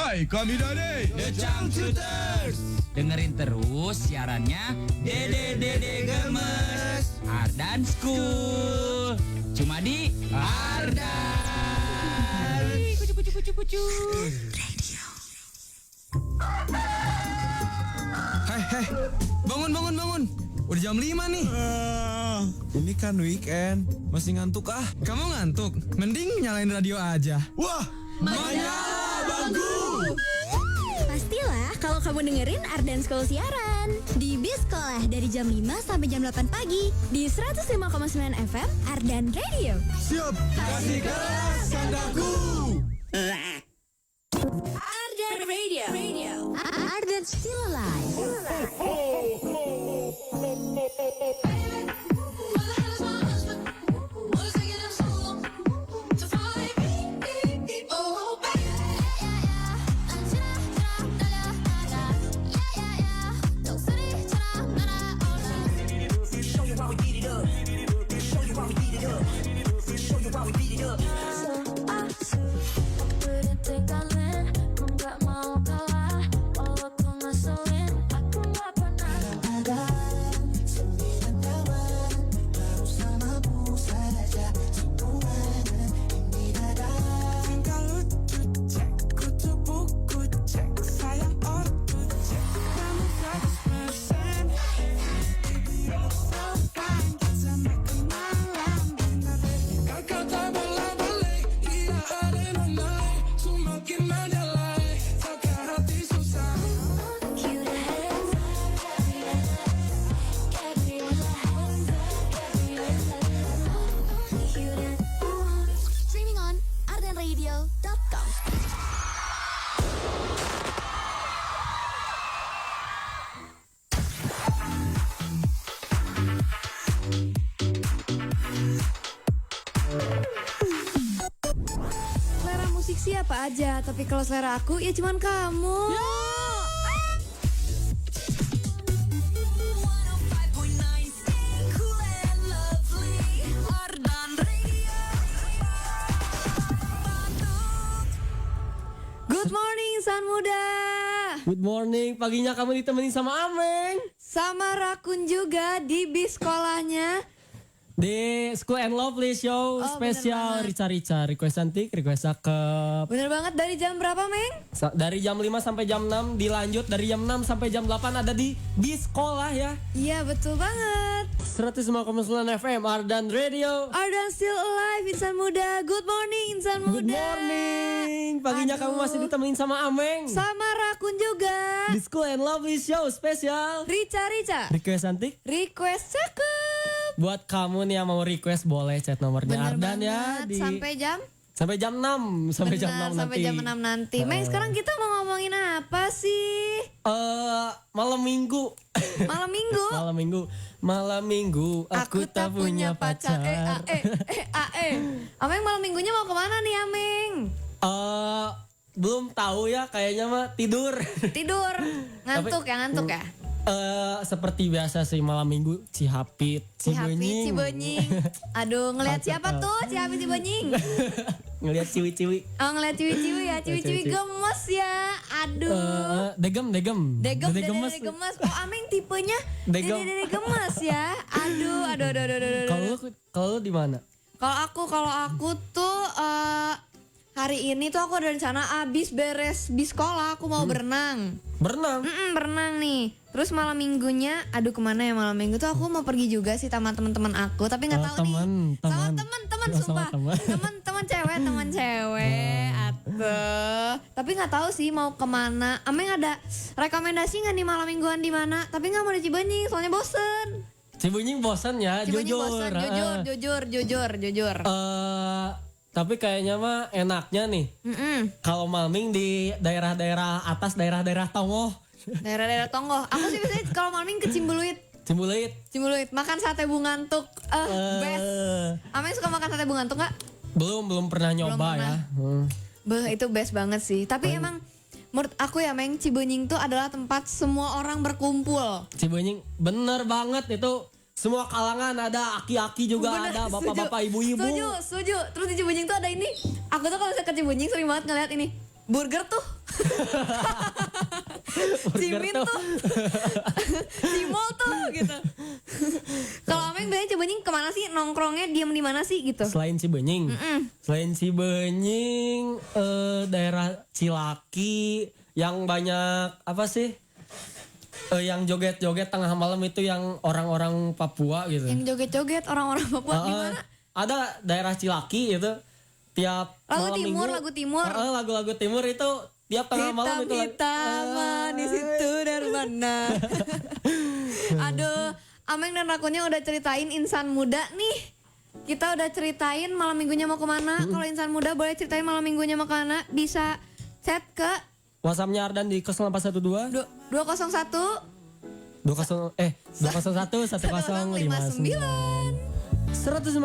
Hai kami dari The Changcuters. Dengerin terus siarannya Dede Gemes Ardan School. Cuma di Ardan. Kucu. Hei, bangun. Udah jam 5 nih. Ini kan weekend, masih ngantuk ah. Kamu ngantuk? Mending nyalain radio aja. Wah, Menyala Bangku. Pastilah kalau kamu dengerin Ardan School siaran di Bis Sekolah dari jam 5 sampai jam 8 pagi di 105,9 FM Ardan Radio. siap. Kasih kelas kandaku. Ardan Radio. Ardan Still Alive. Siapa aja, tapi kalau selera aku ya cuman kamu. Good morning insan muda. Good morning, paginya kamu ditemenin sama Ameng. Sama Rakun juga di bis sekolahnya. Di School and Lovely Show spesial Rica request cantik, request cakep. Bener banget, dari jam berapa Meng? Dari jam 5 sampai jam 6, dilanjut dari jam 6 sampai jam 8 ada di bis sekolah ya. Iya betul banget. 105,9 FM Ardan Radio. Ardan Still Alive insan muda. Good morning insan muda. Good morning. Paginya Aduh. kamu masih ditemenin sama Ameng. Sama Rakun juga. Di School and Lovely Show spesial Rica request cantik, request cakep. buat kamu nih yang mau request boleh chat nomornya Bener Ardan ya banget. di Sampai jam 6 sampai jam 6 nanti. Sampai jam 6 nanti. Meng, sekarang kita mau ngomongin apa sih? Malam minggu. Malam minggu. Malam minggu aku tak punya pacar. Ameng malam minggunya mau kemana nih Ameng? Belum tahu ya, kayaknya mah tidur. Tidur. Ngantuk ya? Seperti biasa sih malam minggu Cihapit, Cibenying. Aduh, ngelihat siapa tuh Cihapit Cibenying? Ngelihat ciwi-ciwi. Oh, ngelihat ciwi-ciwi ya, ciwi-ciwi gemes ya. Aduh. Degem. Dede gemes. Oh, Ameng tipenya Dede gemes ya. Aduh. Kalau lu di mana? Kalau aku tuh hari ini tuh aku ada rencana abis beres bis sekolah aku mau berenang. Berenang nih. Terus malam minggunya, aduh kemana ya malam minggu tuh aku mau pergi juga sih sama teman-teman aku, tapi nggak tahu nih. Sama teman-teman sumpah. Teman cewek. Atuh. Tapi nggak tahu sih mau kemana. Ameng ada rekomendasi nggak nih malam mingguan di mana? Tapi nggak mau di Cibenying, soalnya bosen. Cibenying bosan ya, jujur. Tapi kayaknya mah enaknya nih. Kalau malam di daerah-daerah atas, daerah-daerah Tongoh. Daerah-daerah Tongoh. Aku sih biasanya kalau malam ke Cimbuluit. Makan sate bungantuk. Best. Ameng suka makan sate bungantuk nggak? Belum pernah nyoba ya. Itu best banget sih. Tapi emang menurut aku ya Meng, Cibenying tuh adalah tempat semua orang berkumpul. Cibenying bener banget itu. Semua kalangan ada, aki-aki juga ada, bapak-bapak, ibu-ibu. Setuju. Terus di Cibenying tuh ada ini. Aku tuh kalau ke Cibenying sering banget ngeliat ini burger tuh. Cimin tuh. Cimol tuh gitu. Kalau Ameng biasanya Cibenying kemana sih? Nongkrongnya diem di mana sih gitu? Selain Cibenying. Selain Cibenying daerah Cilaki yang banyak apa sih? Yang joget-joget tengah malam itu yang orang-orang Papua gitu. Yang joget-joget orang-orang Papua gimana? Ada daerah Cilaki itu tiap Lagu malam timur, minggu. lagu timur. Lagu-lagu timur itu tiap tengah malam itu. Hitam-hitaman di situ dari mana? Aduh, Ameng dan Rakunnya udah ceritain Insan Muda nih. Kita udah ceritain malam minggunya mau kemana. Kalau Insan Muda boleh ceritain malam minggunya mau kemana. Bisa chat ke WhatsApp-nya Ardan di 0812 201 201 1059 105,9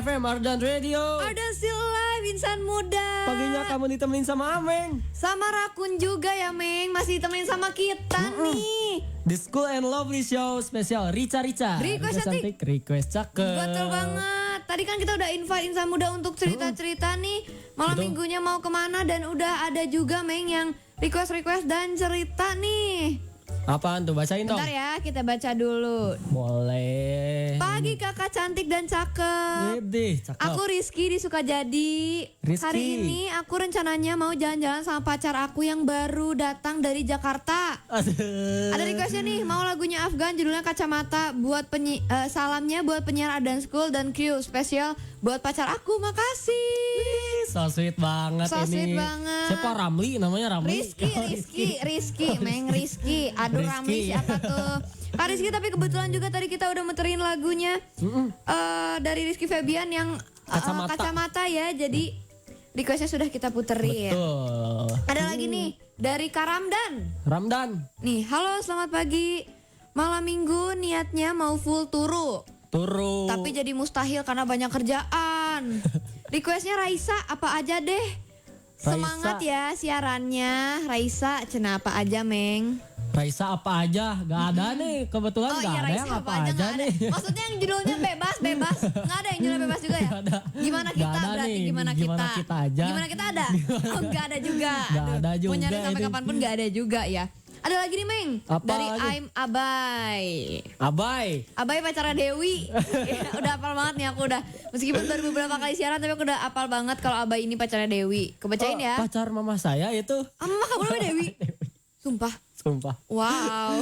FM Ardan Radio. Ardan Still Live Insan Muda. Paginya kamu ditemenin sama Ameng. Sama Rakun juga ya Meng. Masih ditemenin sama kita nih. The School and Lovely Show spesial Rica. Request cantik. Request cakep. Betul banget. Tadi kan kita udah invite Insan Muda untuk cerita-cerita nih. Malam Betul. minggunya mau kemana. Dan udah ada juga Meng yang request dan cerita nih. Apaan tuh, bacain dong. Bentar ya, kita baca dulu. Boleh. Pagi kakak cantik dan cakep. Widih, cakep. Aku Rizky di Sukajadi. Rizky. Hari ini aku rencananya mau jalan-jalan sama pacar aku yang baru datang dari Jakarta. Aduh. Ada requestnya nih, mau lagunya Afgan judulnya Kacamata. Buat salamnya buat penyiar Ardan School dan kru spesial buat pacar aku. Makasih. So sweet banget So ini. sweet banget. Siapa Ramli namanya Ramli? Rizky, Meng Rizky. Aduh Rizky. Ramli siapa tuh? Kak Rizky, tapi kebetulan juga tadi kita udah muterin lagunya dari Rizky Febian yang Kacamata ya. Jadi requestnya sudah kita puterin. Betul. Ada lagi nih dari Kak Ramdan. Nih, halo selamat pagi. Malam minggu niatnya mau full turu. Tapi jadi mustahil karena banyak kerjaan. Requestnya Raisa apa aja deh. Semangat ya siarannya. Raisa cina apa aja Meng. Raisa apa aja? Gak ada nih, kebetulan Oh gak iya ada Raisa yang apa aja nggak ada. nih. Maksudnya yang judulnya bebas. Nggak ada yang judulnya bebas juga ya? Nggak ada. Gimana kita Nggak ada berarti nih, gimana gimana kita? kita aja. Gimana kita ada? Oh nggak ada juga. Nggak ada Aduh, juga mau nyari sampai ini. kapanpun nggak ada juga ya. Ada lagi nih Meng. Apa Dari lagi? I'm Abai. Abai pacarnya Dewi. Ya, udah hafal banget nih aku udah. Meskipun baru beberapa kali siaran tapi aku udah hafal banget kalau Abai ini pacarnya Dewi. Kebacain ya. Pacar mama saya itu. Mama kamu namanya Dewi. Sumpah. Wow.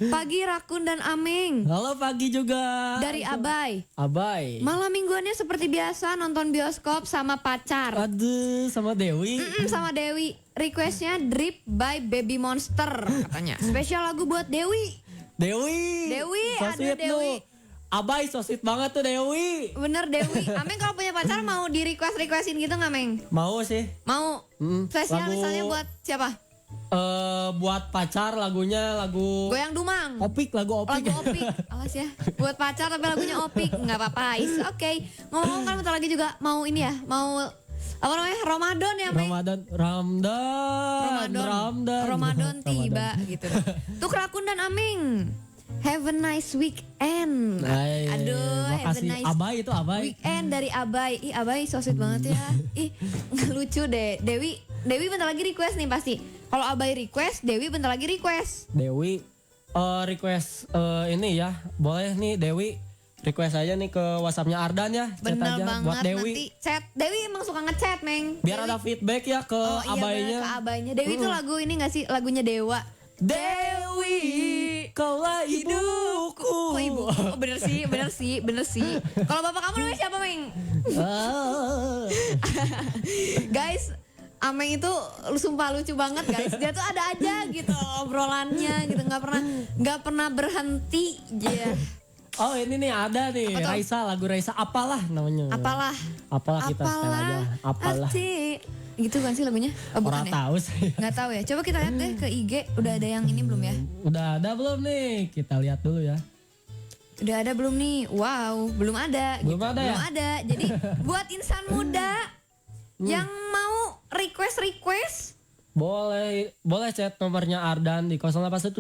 Pagi Rakun dan Ameng. Halo pagi juga. Dari Abai. Malam Malam mingguannya seperti biasa nonton bioskop sama pacar. Aduh, sama Dewi. Sama Dewi. Requestnya Drip by Baby Monster katanya. Spesial lagu buat Dewi. Dewi, aduh so sweet Dewi. lu. Abai so sweet banget tuh Dewi. Bener Dewi. Ameng kalau punya pacar mau di requestin gitu nggak Meng? Mau sih. Mau. Spesial lagu- misalnya buat siapa? Buat pacar lagunya lagu Goyang Dumang. Lagu Opik. Lagu Opik. Awas ya. Buat pacar tapi lagunya Opik. Nggak apa-apa. Is oke. Ngomong-ngomong kan bentar lagi juga mau ini ya. Mau apa namanya? Ramadan ya Meng? Ramadan tiba gitu. Tuh Rakun dan Aming. Have a nice weekend. Aduh, have a makasih. nice Abai itu Abai. weekend dari Abai. Ih, Abai so sweet banget ya. Ih, lucu deh. Dewi bentar lagi request nih pasti. Kalau Abai request, Dewi bentar lagi request. Dewi request ini ya. Boleh nih Dewi request aja nih ke WhatsApp-nya Ardan ya. Chat Bener aja banget buat Dewi. nanti chat. Dewi emang suka ngechat, Meng. Biar Dewi- ada feedback ya ke Oh iya Abainya. bener, ke Abainya. Dewi itu lagu ini gak sih? Lagunya Dewa. Dewi, kaulah ibuku. Oh ibu, oh, bener sih. Kalau bapak kamu namanya siapa, Meng? Ah. Guys, Ameng itu sumpah lucu banget guys. Dia tuh ada aja gitu obrolannya gitu, nggak pernah berhenti. Yeah. Oh ini nih ada nih Apa tuh? Raisa, lagu Raisa apalah namanya. Apalah kita setel aja. Apalah. arti. Gitu kan sih lagunya? Oh, bukan Orang ya? tahu sih. Nggak tahu ya. Coba kita lihat deh ke IG. Udah ada yang ini belum ya? Udah ada belum nih? Kita lihat dulu ya. Udah ada belum nih? Wow, belum ada. Belum ada ya? Belum ada. Jadi buat insan muda yang mau request Boleh chat nomornya Ardan di 0812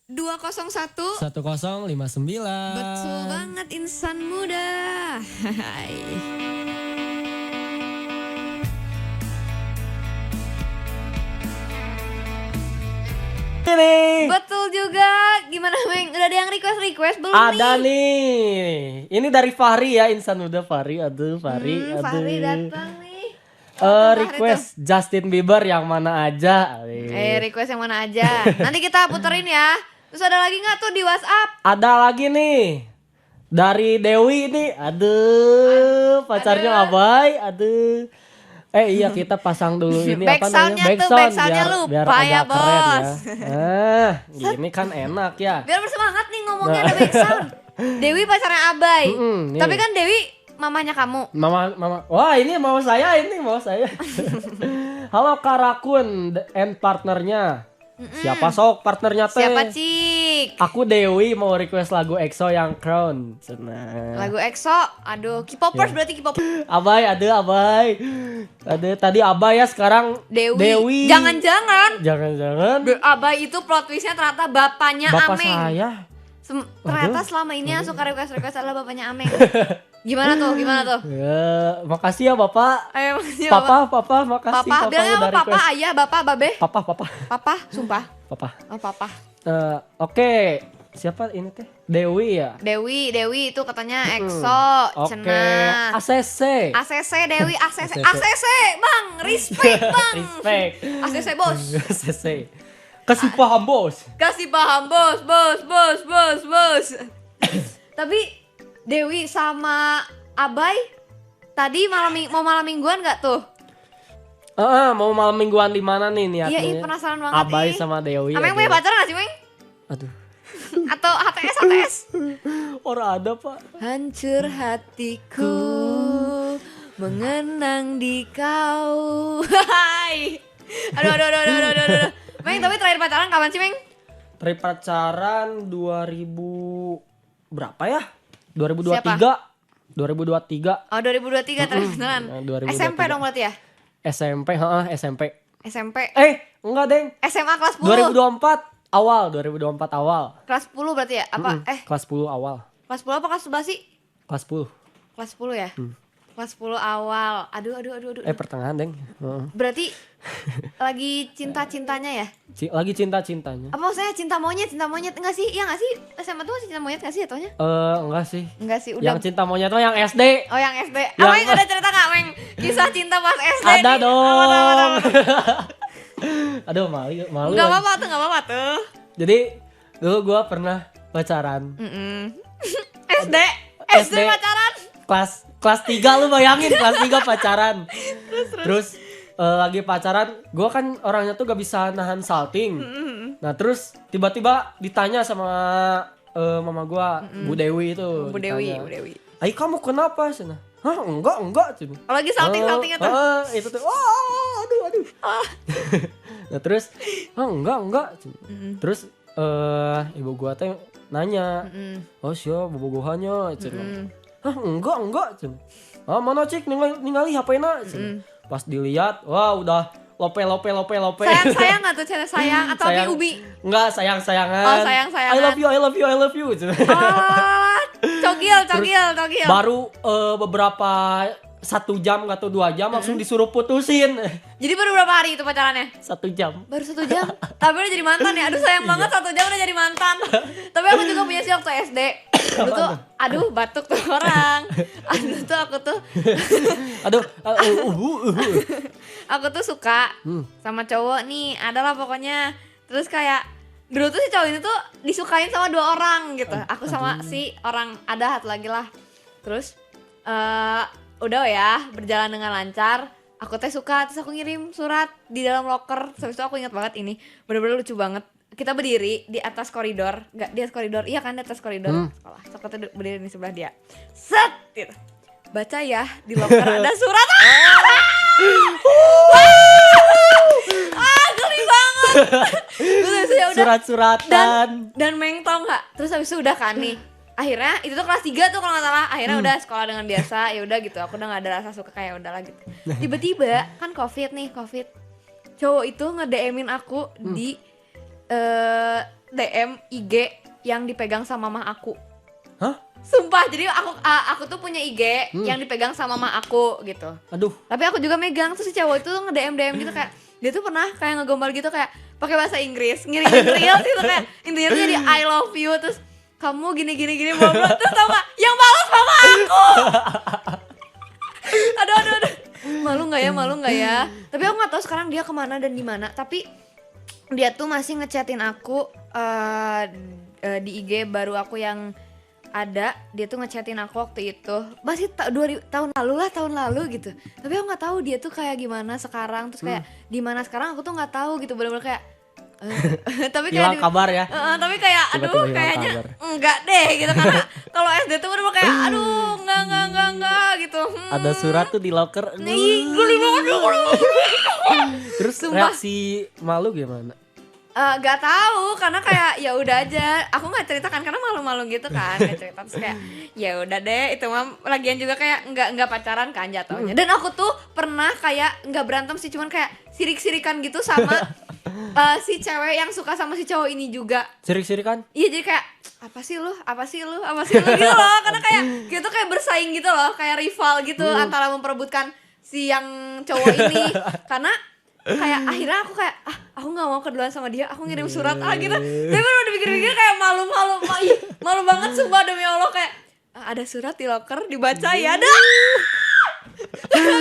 201 1059. Betul banget insan muda. Hai. Ini Betul juga. Gimana Meng? Udah ada yang request belum ada nih? nih. Ini dari Fahri ya, insan muda Fahri. Aduh, Fahri. Fahri datang nih. Request Justin Bieber yang mana aja. Request yang mana aja. Nanti kita puterin ya. Terus ada lagi nggak tuh di WhatsApp? Ada lagi nih. Dari Dewi nih. Aduh, pacarnya Abai. Aduh. Iya kita pasang dulu ini apa namanya? Backsoundnya lupa agak ya, keren Bos. ya. Gini kan enak ya. Biar bersemangat nih ngomongnya ada backsound. Dewi pacarnya Abai. Nih. Tapi kan Dewi mamanya kamu. Mama. Wah, ini mau saya. Halo Karakun and partnernya. Siapa sok partnernya teh? Siapa Cik? Aku Dewi mau request lagu EXO yang Crown. Senang. Lagu EXO. Aduh, K-popers berarti K-popers. Abai. Ada tadi Abai ya, sekarang Dewi. Jangan-jangan Abai itu plot twistnya ternyata bapaknya Bapak Ameng. saya. Ternyata selama ini yang suka request adalah bapaknya Ameng. Gimana tuh? Ya, makasih ya Bapak. Ayo makasih Papa, makasih. Papa, bilangnya udah apa? Papa, request. ayah, bapak, babe. Papa. Papa, sumpah. Papa. Oh, papa. Oke. Siapa ini teh? Dewi ya? Dewi itu katanya EXO, Oke. cenah. ACC. ACC Dewi, ACC, Bang. Respect, Bang. Respect. ACC, Bos. ACC. Kasih paham, Bos. Kasih paham, Bos. Tapi Dewi sama Abai tadi mau malam mingguan gak tuh? Mau malam mingguan di mana nih niatnya? Iya, penasaran banget. Abai sama Dewi. Ameng punya pacar gak sih, Meng? Aduh. Atau HTS? Orang ada, Pak. Hancur hatiku mengenang di kau. Hai. Aduh. Meng, tapi terakhir pacaran kapan sih, Meng? Terakhir pacaran 2000 berapa ya? 2023. 2023. Oh, 2023 terakhir pacaran. 2023. SMP dong berarti ya? SMP. SMP. Enggak, Deng. SMA kelas 10. 2024 awal. Kelas 10 berarti ya? Apa? Kelas 10 awal. Kelas 10 apa kelas 11 sih? Kelas 10. Kelas 10 ya? Kelas 10 awal. Aduh. Pertengahan, Deng. Berarti lagi cinta-cintanya ya? Lagi cinta-cintanya. Apa maksudnya cinta monyet enggak sih? Iya enggak sih? SMA tuh masih cinta monyet enggak sih atonya? Enggak sih. Enggak sih, udah. Yang cinta monyet tuh yang SD. Oh, yang SD. Meng ada cerita enggak, Meng? Kisah cinta pas SD Ada nih. dong. Aman. Aduh, malu. Enggak apa-apa tuh. Jadi dulu gua pernah pacaran. SD pacaran. Kelas 3 lu bayangin, kelas 3 pacaran. Terus lagi pacaran, gue kan orangnya tuh gak bisa nahan salting. Nah terus tiba-tiba ditanya sama mama gue, Bu Dewi itu. Bu Dewi. Ay kamu kenapa? Cina. Hah enggak Cina. Oh, lagi salting-saltingnya tuh. Itu tuh, aduh. Nah terus, enggak Cina. Terus ibu gue tuh nanya, oh siapa bobogohannya Cina. Hah enggak Cina. Mana cik ningali HP-na Cina. Pas dilihat, wah udah lope. Sayang gak tuh cewek sayang atau Sayang. Ubi? Enggak, sayang-sayangan. Oh, sayang-sayangan. I love you. Cogil. Baru beberapa 1 jam atau 2 jam langsung disuruh putusin. Jadi baru berapa hari itu pacarannya? 1 jam. Baru 1 jam. Tapi udah jadi mantan ya. Aduh sayang banget 1 jam udah jadi mantan. Tapi aku juga punya sih waktu SD. Dulu tuh, aduh batuk tuh orang. Aku tuh. Aku tuh suka sama cowok nih. Adalah pokoknya. Terus kayak dulu tuh si cowok ini tuh disukain sama 2 orang gitu. Aku sama si orang ada satu lagi lah. Terus udah ya berjalan dengan lancar. Aku teh suka, terus aku ngirim surat di dalam loker. Terus itu aku ingat banget ini, bener-bener lucu banget. Kita berdiri di atas koridor, nggak di atas koridor, iya kan di atas koridor sekolah. So kita berdiri di sebelah dia. Set, gitu. Baca ya di loker ada surat. Geli banget. Terus ya udah. Surat-suratan. Dan Meng tau nggak? Terus habis itu udah kan nih. Akhirnya itu tuh kelas 3 tuh kalau nggak salah. Akhirnya udah sekolah dengan biasa. Ya udah gitu. Aku udah nggak ada rasa suka kayak udahlah gitu. Tiba-tiba kan covid. Cowok itu nge-DM-in aku di DM IG yang dipegang sama mama aku. Hah? Sumpah, jadi aku tuh punya IG yang dipegang sama mama aku gitu. Aduh. Tapi aku juga megang. Terus si cowok itu tuh nge-DM gitu kayak dia tuh pernah kayak ngegombal gitu kayak pakai bahasa Inggris, ngirimin reels itu kayak intinya tuh jadi I love you terus kamu gini bla bla terus tau gak yang balas mama aku. aduh. Malu nggak ya? Tapi aku nggak tahu sekarang dia kemana dan di mana. Tapi dia tuh masih ngechatin aku di IG baru aku yang ada. Dia tuh ngechatin aku waktu itu masih tahun lalu gitu. Tapi aku nggak tahu dia tuh kayak gimana sekarang. Terus kayak di mana sekarang aku tuh nggak tahu gitu. Bener-bener kayak tapi kayak hilang kabar ya. Tapi kayak aduh Tiba-tiba hilang kayaknya kabar. enggak deh gitu karena kalau SD tuh bener-bener kayak aduh enggak gitu. Ada surat tuh di locker. Nih, geli banget. Terus Sumpah. reaksi malu gimana? Gak tahu karena kayak ya udah aja aku nggak ceritakan karena malu-malu gitu kan nggak cerita terus kayak ya udah deh itu mah lagian juga kayak nggak pacaran kan jatuhnya dan aku tuh pernah kayak nggak berantem sih cuman kayak sirik-sirikan gitu sama si cewek yang suka sama si cowok ini juga. Sirik-sirikan? Iya jadi kayak apa sih lu gitu loh karena kayak gitu kayak bersaing gitu loh kayak rival gitu antara memperebutkan si yang cowok ini karena kayak akhirnya aku kayak aku nggak mau keduluan sama dia aku ngirim surat gitu tapi udah dipikir-pikir kayak malu banget sumpah demi Allah kayak ada surat di locker dibaca ya dah.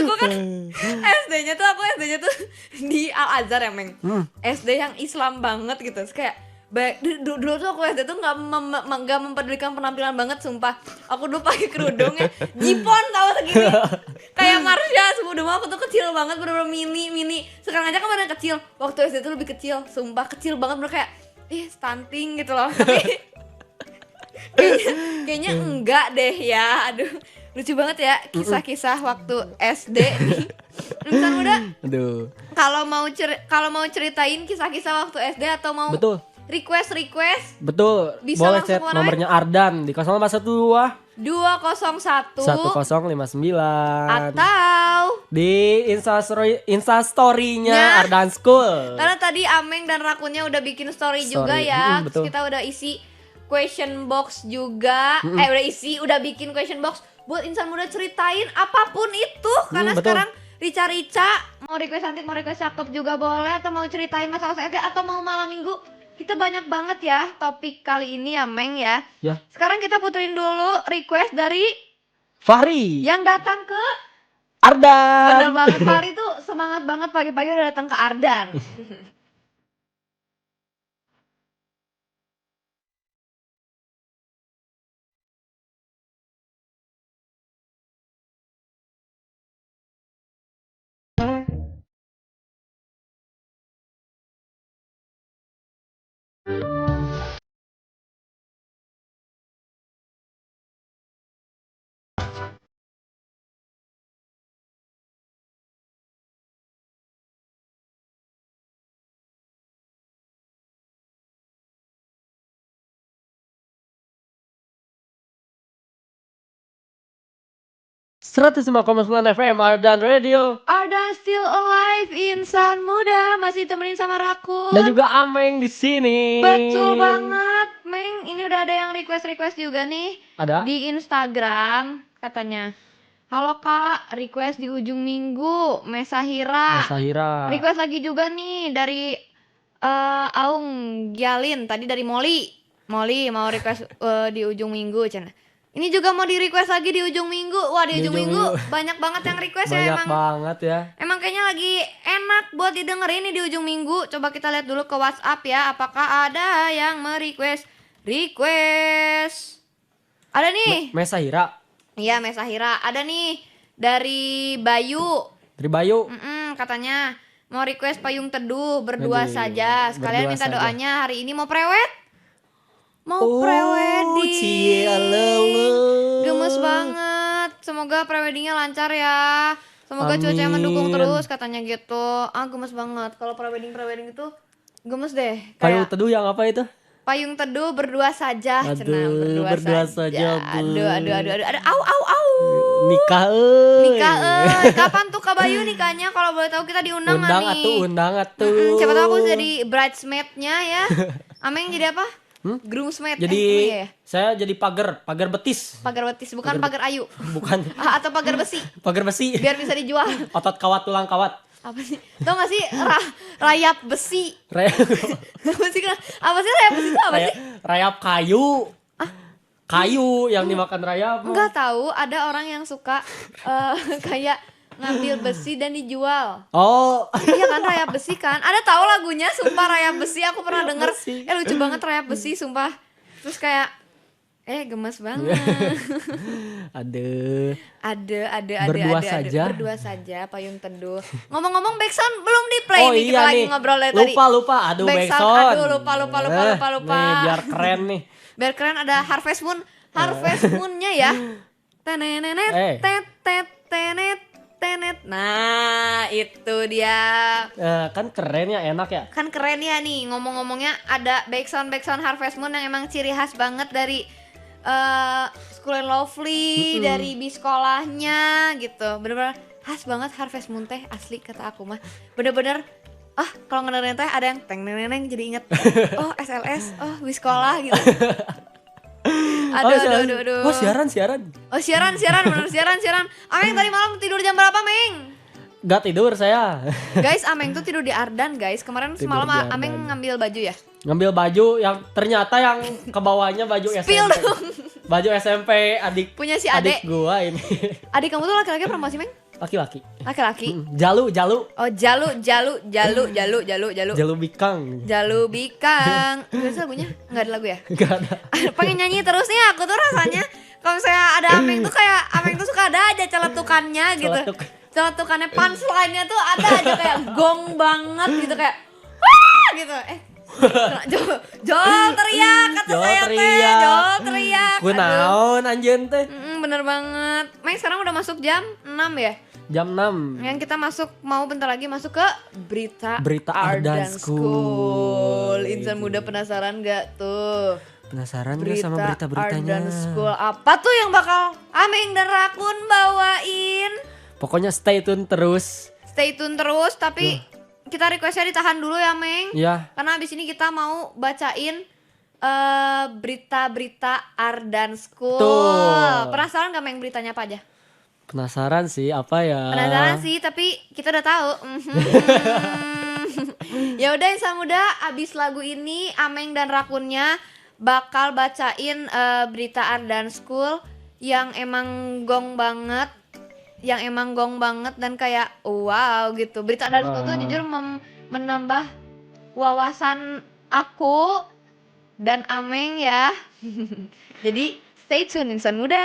Aku kan SD-nya tuh di Al Azhar ya Meng SD yang Islam banget gitu terus kayak dulu tuh aku SD tuh nggak mempedulikan penampilan banget sumpah aku dulu pakai kerudungnya jipon tahu segini kayak Marsha sebelum aku tuh kecil banget bener-bener mini sekarang aja kan bener kecil waktu SD tuh lebih kecil sumpah kecil banget bener kayak stunting gitu loh tapi kayaknya enggak deh ya aduh lucu banget ya kisah-kisah waktu SD nih Insan Muda. Aduh. Kalau mau ceritain kisah-kisah waktu SD atau mau Betul. request Betul. Bisa Boleh langsung chat warnain? nomornya Ardan di 012 201 1059 atau di Instastory-nya Ardan School. karena tadi Ameng dan Rakunnya udah bikin story juga ya. Terus betul. kita udah isi question box juga. Udah bikin question box buat insan muda ceritain apapun itu karena betul. sekarang Rica mau request cantik, mau request cakep juga boleh atau mau ceritain masalah SD atau mau malam minggu. Kita banyak banget ya topik kali ini ya Meng ya. Ya. Sekarang kita puterin dulu request dari Fahri, yang datang ke Ardan. Bener banget, Fahri tuh semangat banget pagi-pagi udah datang ke Ardan. 105,9 FM Ardan Radio Ardan still alive, insan muda masih temenin sama Rakun. dan juga Ameng di sini. Betul banget, Meng. Ini udah ada yang request juga nih Ada? di Instagram katanya. Halo Kak, request di ujung minggu, Mesahira. Sahira. Request lagi juga nih dari Aung Gyalin, tadi dari Molly mau request di ujung minggu Cina. Ini juga mau di request lagi di ujung minggu. Wah di ujung minggu banyak banget yang request ya Banyak emang. banget ya. Emang kayaknya lagi enak buat didengerin nih di ujung minggu. Coba kita lihat dulu ke WhatsApp ya. Apakah ada yang request? Ada nih. Mesahira. Iya Mesahira. Ada nih dari Bayu. Dari Bayu. Katanya mau request payung teduh berdua Aduh, saja. Sekalian berdua minta saja. doanya hari ini mau prewed. Mau prewedding. Gemes banget. Semoga preweddingnya lancar ya. Semoga cuacanya mendukung terus katanya gitu. Gemes banget. Kalau prewedding itu gemes deh. Payung Kayak teduh yang apa itu? payung teduh berdua saja. Aduh, Cenah, berdua saja, Bu. Aduh. Au. Nikah Nikah kapan tuh Kak Bayu nikahnya? Kalau boleh tahu kita diundang nggak nih? Undang atuh. Siapa tahu aku jadi bridesmaid-nya ya. Ameng jadi apa? Groomsmaid. Jadi Iya ya? saya jadi pagar betis. Pagar betis bukan pagar ayu. Bukan Atau pagar besi pagar besi. biar bisa dijual. Otot kawat tulang kawat. Apa sih? Tau gak sih rayap besi? Apa sih rayap besi itu apa sih? Rayap kayu. Kayu yang dimakan rayap. Enggak tahu, ada orang yang suka kayak ngambil besi dan dijual. Oh. Iya kan rayap besi kan? Ada tahu lagunya sumpah rayap besi, aku pernah denger. Lucu banget rayap besi sumpah. Terus kayak gemes banget. Berdua saja payung teduh. Ngomong-ngomong backsound belum di play nih, kita lagi ngobrol tadi. Lupa aduh backsound. Aduh lupa. Biar keren nih. Biar keren ada Harvest Moon. Harvest Moon-nya ya. Tenenet tenet. Nah, itu dia. Kan keren ya, enak ya. Kan keren ya nih, ngomong-ngomongnya ada backsound Harvest Moon yang emang ciri khas banget dari School and Lovely, dari bis sekolahnya gitu. Bener-bener khas banget Harvest Moon teh, asli kata aku mah. Bener-bener kalau ngedengerin teh ada yang teng neneng jadi inget SLS, bis sekolah gitu. Aduh. Oh siaran. Oh siaran, bener siaran. Ameng tadi malam tidur jam berapa, Meng? Gak tidur saya. Guys, Ameng tuh tidur di Ardan, guys. Kemarin semalam Ameng ngambil baju ya? Ngambil baju yang ternyata yang kebawahnya baju Spill SMP. dong. Baju SMP punya si Ade. Adik gua ini. Adik kamu tuh laki-laki perempuan sih, Meng? Laki-laki. Jalu. Oh Jalu Bikang. Biasa lagunya? Enggak ada lagu ya? Enggak ada. Pengen nyanyi terus nih aku tuh rasanya. Kalau saya ada Ameng tuh kayak Ameng tuh suka ada aja celetukannya gitu. Celetukannya punchline-nya tuh ada aja kayak gong banget gitu kayak gitu. Jol teriak kata saya teh. Jol teriak. Kunaon anjeun teh. Bener banget. Meng sekarang udah masuk jam 6 ya? Jam 6. Yang kita mau bentar lagi masuk ke Berita Ardan School. Insan muda penasaran gak tuh? Penasaran gak sama berita-beritanya? Ardan School apa tuh yang bakal Ameng dan Rakun bawain? Pokoknya stay tune terus. Tapi kita requestnya ditahan dulu ya, Meng. Iya. Karena abis ini kita mau bacain berita-berita Ardan School. Tuh. Penasaran gak, Meng, beritanya apa aja? Penasaran sih, apa ya? Penasaran sih, tapi kita udah tahu. Ya udah insan muda, abis lagu ini Ameng dan Rakunnya bakal bacain berita Ardan School yang emang gong banget, dan kayak wow gitu. Berita Ardan School tuh jujur menambah wawasan aku dan Ameng ya. Jadi stay tune insan muda.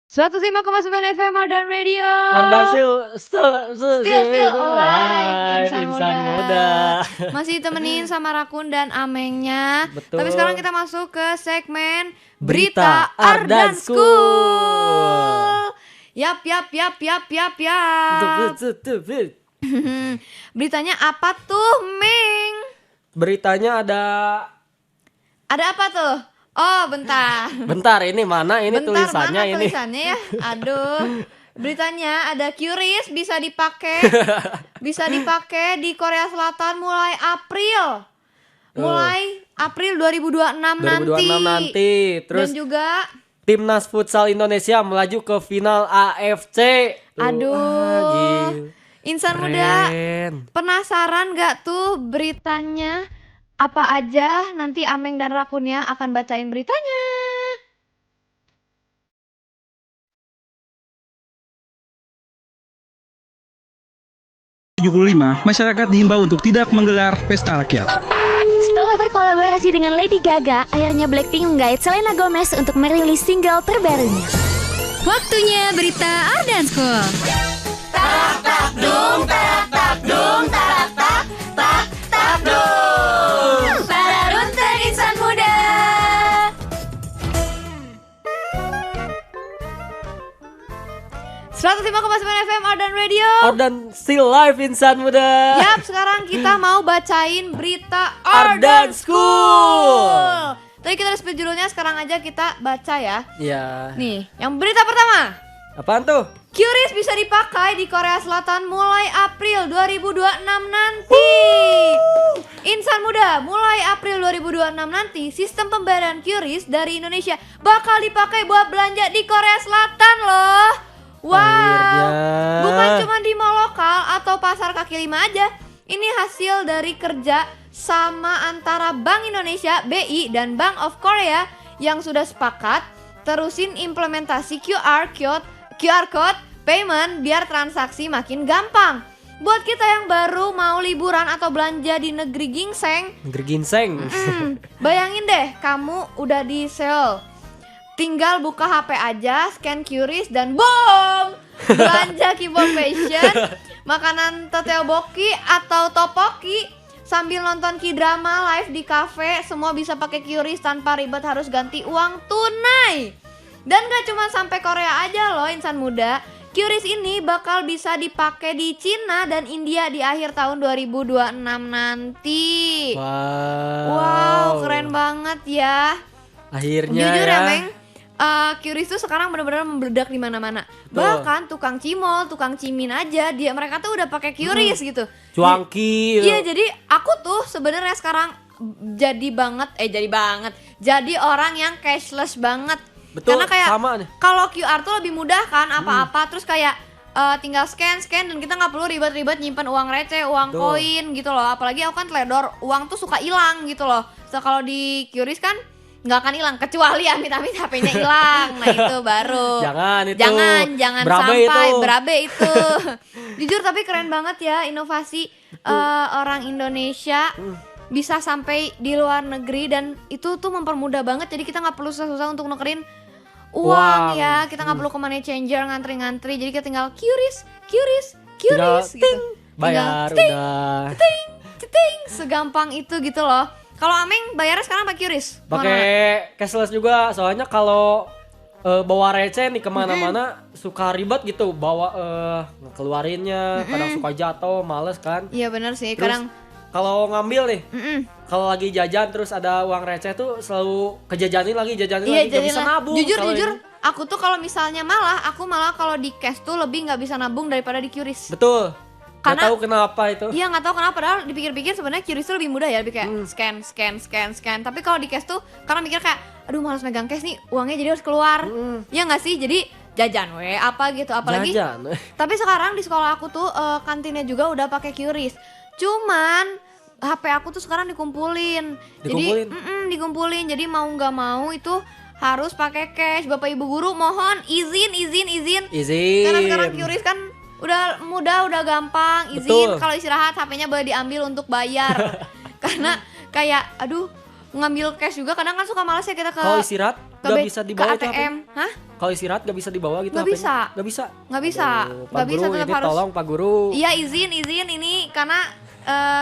Suatu 5,9 FM Ardan Radio. Still alive, insan muda. Masih temenin sama Rakun dan Amengnya. Betul. Tapi sekarang kita masuk ke segmen Berita Berita Ardan Ardan School. Yap. Beritanya apa tuh, Meng? Beritanya ada apa tuh? Oh, bentar. Bentar, ini mana ini tulisannya mana ini? Tulisannya ya? Aduh. Beritanya ada Curious bisa dipakai di Korea Selatan mulai April. Mulai April 2026 nanti. Terus dan juga Timnas Futsal Indonesia melaju ke final AFC. Aduh. Insan muda, Keren. penasaran gak tuh beritanya? Apa aja? Nanti Ameng dan Rakunnya akan bacain beritanya. Masyarakat dihimbau untuk tidak menggelar pesta rakyat. Setelah berkolaborasi dengan Lady Gaga, akhirnya Blackpink menggait Selena Gomez untuk merilis single terbarunya. Waktunya berita Ardan School. Tak tak dum. 105,9 FM Ardan Radio. Ardan still live insan muda. Yap, sekarang kita mau bacain berita Ardan Ardan School. School. Tadi kita udah spill judulnya, sekarang aja kita baca ya. Iya. Nih, yang berita pertama. Apaan tuh? QRIS bisa dipakai di Korea Selatan mulai April 2026 nanti. Insan muda, mulai April 2026 nanti sistem pembayaran QRIS dari Indonesia bakal dipakai buat belanja di Korea Selatan loh. Wow. Akhirnya. Bukan cuma di mall lokal atau pasar kaki lima aja. Ini hasil dari kerja sama antara Bank Indonesia BI dan Bank of Korea yang sudah sepakat terusin implementasi QR code payment biar transaksi makin gampang. Buat kita yang baru mau liburan atau belanja di negeri ginseng, bayangin deh kamu udah di Seoul. Tinggal buka HP aja, scan QRIS dan boom! Belanja keyboard fashion, makanan tteokbokki atau topoki, sambil nonton K-drama live di cafe, semua bisa pakai QRIS tanpa ribet harus ganti uang tunai. Dan gak cuma sampai Korea aja loh insan muda, QRIS ini bakal bisa dipakai di Cina dan India di akhir tahun 2026 nanti. Wow, keren banget ya. Akhirnya jujur ya Meng, QRIS tuh sekarang benar-benar membeledak di mana-mana. Bahkan tukang cimol, tukang cimin aja mereka tuh udah pakai QRIS gitu. Cuangki. Iya, jadi aku tuh sebenarnya sekarang jadi orang yang cashless banget. Betul, Karena kayak sama nih. kalau QR tuh lebih mudah kan apa-apa, terus kayak tinggal scan dan kita nggak perlu ribet-ribet nyimpan uang receh, uang koin gitu loh. Apalagi aku kan teledor, uang tuh suka hilang gitu loh. So kalau di QRIS kan nggak akan hilang kecuali amit-amit HP-nya hilang. Nah itu baru. Jangan sampai berabe itu. Jujur tapi keren banget ya inovasi orang Indonesia bisa sampai di luar negeri, dan itu tuh mempermudah banget. Jadi kita nggak perlu susah-susah untuk nukerin uang ya. Kita nggak perlu ke money changer ngantri-ngantri. Jadi kita tinggal QRIS Tinggal gitu. ting, bayar udah. Ceting, segampang itu gitu loh. Kalau Ameng bayarnya sekarang pakai QRIS? Pakai cashless juga, soalnya kalau bawa receh nih kemana-mana suka ribet gitu, bawa ngeluarinnya, kadang suka jatuh, males kan. Iya benar sih, Terus, kadang kalau ngambil nih, kalau lagi jajan terus ada uang receh tuh selalu kejajanin lagi, gak bisa nabung. Jujur, aku tuh kalau misalnya aku malah kalau di cash tuh lebih nggak bisa nabung daripada di QRIS. Betul. Karena gak tahu kenapa itu. Iya nggak tahu kenapa, padahal dipikir-pikir sebenarnya QRIS tuh lebih mudah ya, lebih kayak scan. Tapi kalau di cash tuh karena mikir kayak, aduh malas megang cash nih, uangnya jadi harus keluar. Iya nggak sih, jadi jajan apa gitu, apalagi. Jajan. Tapi sekarang di sekolah aku tuh kantinnya juga udah pakai QRIS. Cuman HP aku tuh sekarang dikumpulin. Jadi dikumpulin. Jadi mau nggak mau itu harus pakai cash. Bapak Ibu guru mohon izin. Karena sekarang QRIS kan udah mudah, udah gampang. Izin kalau istirahat HP-nya boleh diambil untuk bayar. Karena kayak aduh ngambil cash juga kadang kan suka malas ya kita ke kalau istirahat nggak bisa dibawa ke ATM. Hah? Kalau istirahat nggak bisa dibawa gitu? Nggak bisa. Nggak bisa. Nggak bisa, tetap ini harus. Tolong Pak Guru. Iya izin ini karena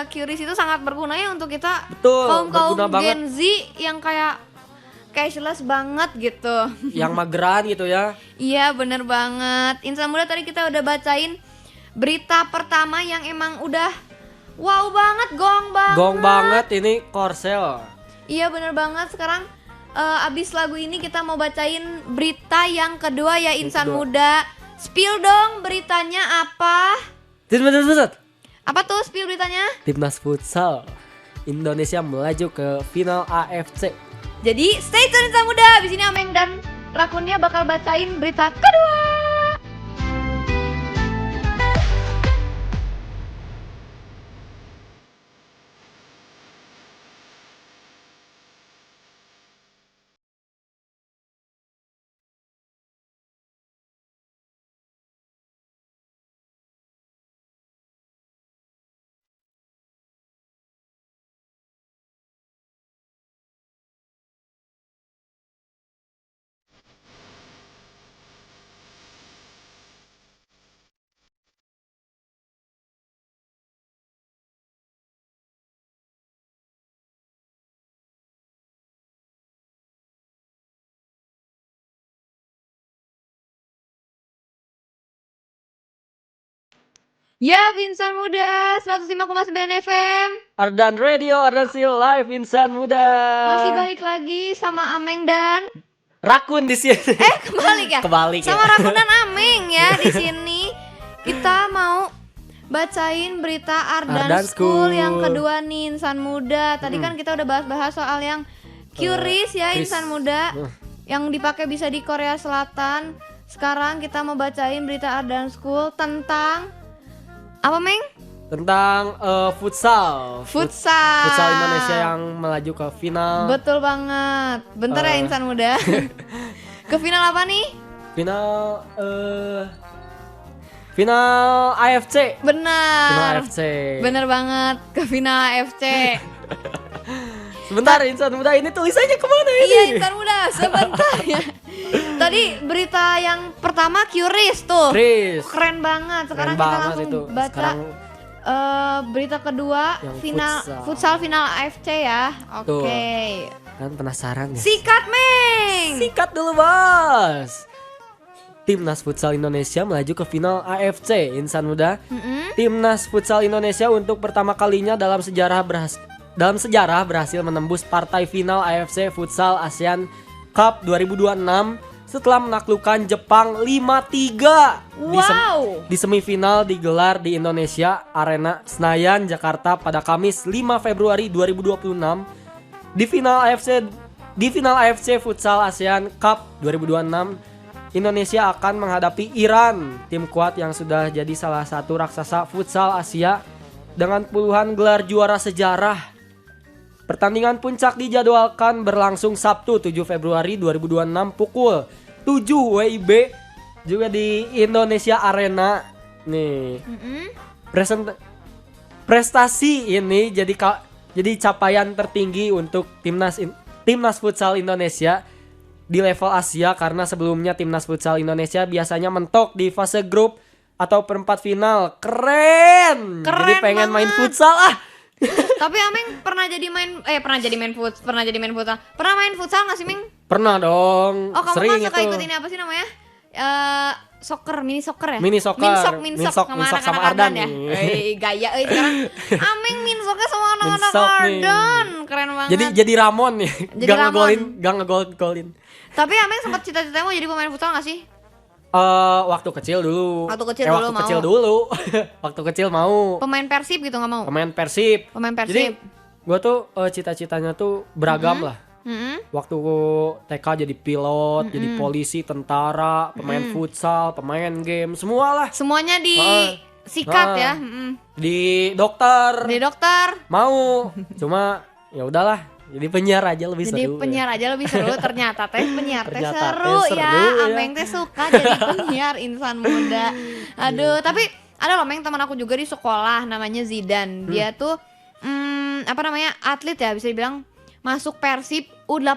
QRIS itu sangat berguna ya untuk kita kaum berguna banget. Gen Z yang kayak cashless banget gitu. Yang mageran gitu ya. Iya bener banget. Insan muda, tadi kita udah bacain berita pertama yang emang udah wow banget, gong banget ini Korsel. Iya bener banget. Sekarang abis lagu ini kita mau bacain berita yang kedua ya insan muda. Spill dong beritanya apa? Apa tuh spill beritanya? Timnas futsal Indonesia melaju ke final AFC. Jadi stay tune insan muda. Abis ini Ameng dan Rakunnya bakal bacain berita kedua. Ya, Insan Muda 105,9 FM. Ardan Radio, Ardan Sil Live Insan Muda. Masih balik lagi sama Ameng dan Rakun di sini. kebalik ya? Kebalik ya. Sama Rakun dan Ameng ya di sini. Kita mau bacain berita Ardan Ardan School School. yang kedua nih Insan Muda. Tadi kan kita udah bahas-bahas soal yang QRIS ya Kris. Insan Muda. Yang dipakai bisa di Korea Selatan. Sekarang kita mau bacain berita Ardan School tentang apa, Meng? Tentang futsal. Futsal. Futsal Indonesia yang melaju ke final. Betul banget. Bentar ya Insan Muda. Ke final apa nih? Final final AFC. Final Benar. AFC. Bener banget, ke final AFC. Sebentar Insan Muda, ini tulisannya kemana ini? Iya Insan Muda, sebentar ya. Tadi berita yang pertama QRIS tuh. Chris. Keren banget. Sekarang Keren kita banget langsung itu. baca Sekarang berita kedua yang final futsal. final AFC ya. Tuh. Oke. kan penasaran ya. Sikat, Meng. Sikat dulu, Bos. Timnas Futsal Indonesia melaju ke final AFC. Insan Muda. Timnas Futsal Indonesia untuk pertama kalinya dalam sejarah berhasil menembus partai final AFC Futsal ASEAN Cup 2026 setelah menaklukkan Jepang 5-3. Wow. Di semifinal digelar di Indonesia Arena Senayan, Jakarta pada Kamis 5 Februari 2026. Di final AFC Futsal ASEAN Cup 2026, Indonesia akan menghadapi Iran, tim kuat yang sudah jadi salah satu raksasa futsal Asia dengan puluhan gelar juara sejarah. Pertandingan puncak dijadwalkan berlangsung Sabtu 7 Februari 2026 pukul 7 WIB juga di Indonesia Arena. Nih. Prestasi ini jadi capaian tertinggi untuk timnas futsal Indonesia di level Asia karena sebelumnya timnas futsal Indonesia biasanya mentok di fase grup atau perempat final. Keren jadi pengen banget. main futsal ah. Tapi Ameng pernah main futsal. Pernah main futsal nggak sih, Meng? Pernah dong. Oh, kamu sering kan suka itu. ikut ini apa sih namanya? Mini soccer ya? Mini soccer. Minsok sama Minsok sama anak-anak Ardan ya. nih. Gaya sekarang Ameng minsoknya sama anak-anak Minsok nih. Ardan. Keren banget. Jadi Ramon nih. Jadi Ramon. Gak ngegolin. Tapi Ameng sempat cita-citanya mau jadi pemain futsal nggak sih? Waktu kecil dulu. Waktu kecil dulu. Waktu kecil mau. Pemain Persib gitu nggak mau? Pemain Persib. Jadi gue tuh cita-citanya tuh beragam lah. Waktu TK jadi pilot, jadi polisi, tentara, pemain futsal, pemain game, semua lah. Semuanya di sikat ya. Di dokter. Di dokter. Mau. Cuma ya udahlah. Jadi penyiar aja lebih seru. Jadi penyiar aja lebih seru. Ternyata penyiar Ternyata seru seru ya. ya. Ameng teh suka jadi penyiar Insan Muda. Aduh, tapi ada loh Meng, teman aku juga di sekolah namanya Zidan. Dia tuh atlet ya, bisa dibilang masuk Persib U18.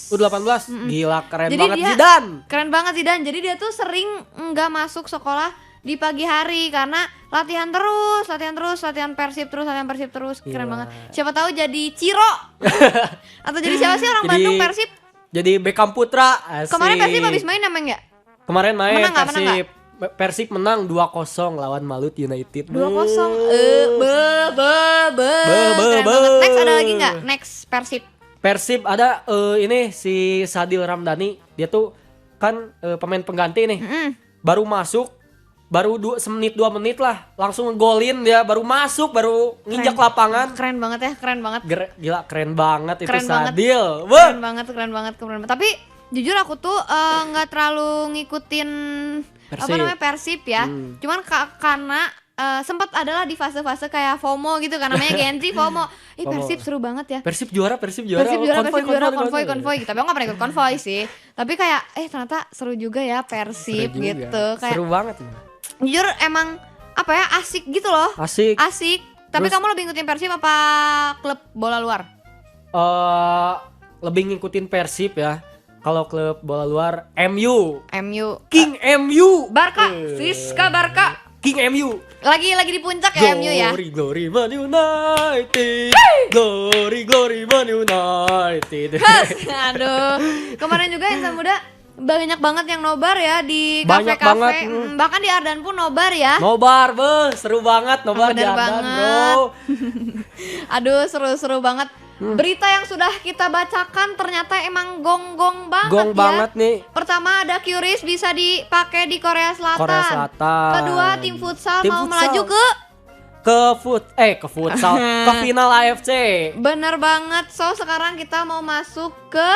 U18. Gila keren Jadi banget dia- Zidane. Keren banget Zidan. Jadi dia tuh sering nggak masuk sekolah di pagi hari karena latihan Persib terus. Keren Gila. banget. Siapa tahu jadi Ciro. Atau jadi siapa sih orang Jadi- Bandung Persib? Jadi Beckham Putra. Asik. Kemarin Persib habis main namanya enggak? Kemarin main Menang nggak? Persib. Persib menang 2-0 lawan Malut United. 2-0. Be. Keren banget. Next ada lagi nggak? Next Persib. Persib ada ini si Sadil Ramdhani. Dia tuh kan pemain pengganti nih. Baru masuk baru 2 menit lah langsung ngegolin dia, baru masuk, baru nginjak lapangan. Keren banget ya, keren banget. Gila keren banget itu Keren banget. Sadil. Keren banget. Tapi jujur aku tuh nggak terlalu ngikutin Persib ya. Cuman karena sempat adalah di fase-fase kayak FOMO gitu kan, namanya Gen Z FOMO. Persib seru banget ya. Persib juara. Persib juara, konvoy gitu. Tapi aku gak pernah ikut konvoy sih. Tapi kayak ternyata seru juga ya Persib Seru juga. gitu. Kayak Seru banget. jujur emang asik gitu loh. Asik. Tapi Terus- kamu lebih ngikutin Persib apa klub bola luar? Lebih ngikutin Persib ya. Kalau klub bola luar MU. MU. King MU. Barca, Siska Barca. King MU. Lagi di puncak ya MU ya. Glory Man United. Glory Man United. Aduh, kemarin juga Insan Muda banyak banget yang nobar ya di Banyak kafe-kafe. banget, Bahkan di Ardan pun nobar ya. Nobar, seru banget nobar di Bener Ardan, banget. bro. Aduh, seru-seru banget. Berita yang sudah kita bacakan ternyata emang gong-gong banget Gong ya. banget nih. Pertama ada Curious bisa dipakai di Korea Selatan. Korea Selatan. Kedua tim futsal Tim mau futsal. melaju ke ke futsal, ke final AFC. Bener banget. So sekarang kita mau masuk ke